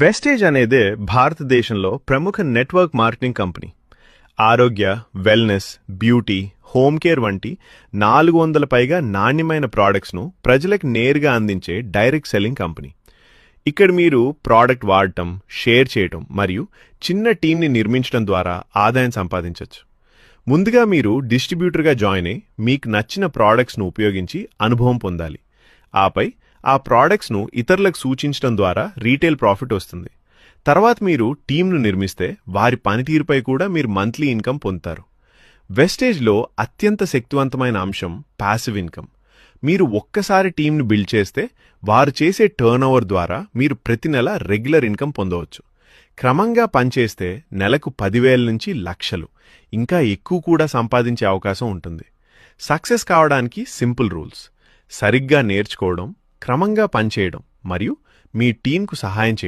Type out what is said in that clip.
Wastage అనేది భారతదేశంలో ప్రముఖ నెట్వర్క్ మార్కెటింగ్ కంపెనీ. ఆరోగ్య, వెల్నెస్, బ్యూటీ, హోమ్ కేర్ వంటి 400 పైగా నాణ్యమైన ప్రోడక్ట్స్ను ప్రజలకు నేరుగా అందించే డైరెక్ట్ సెల్లింగ్ కంపెనీ. ఇక్కడ మీరు ప్రోడక్ట్ వాడటం, షేర్ చేయటం మరియు చిన్న టీంని నిర్మించడం ద్వారా ఆదాయం సంపాదించవచ్చు. ముందుగా మీరు డిస్ట్రిబ్యూటర్గా జాయిన్ అయి మీకు నచ్చిన ప్రోడక్ట్స్ను ఉపయోగించి అనుభవం పొందాలి. ఆపై ఆ ప్రోడక్ట్స్ను ఇతరులకు సూచించడం ద్వారా రీటైల్ ప్రాఫిట్ వస్తుంది. తర్వాత మీరు టీంను నిర్మిస్తే వారి పనితీరుపై కూడా మీరు మంత్లీ ఇన్కమ్ పొందుతారు. వెస్టేజ్లో అత్యంత శక్తివంతమైన అంశం ప్యాసివ్ ఇన్కమ్. మీరు ఒక్కసారి టీంను బిల్డ్ చేస్తే వారు చేసే టర్నోవర్ ద్వారా మీరు ప్రతి నెల రెగ్యులర్ ఇన్కమ్ పొందవచ్చు. క్రమంగా పనిచేస్తే నెలకు 10,000 నుంచి లక్షలు, ఇంకా ఎక్కువ కూడా సంపాదించే అవకాశం ఉంటుంది. సక్సెస్ కావడానికి సింపుల్ రూల్స్: సరిగ్గా నేర్చుకోవడం, క్రమంగా పనిచేయడం మరియు మీ టీంకు సహాయం చేయడం.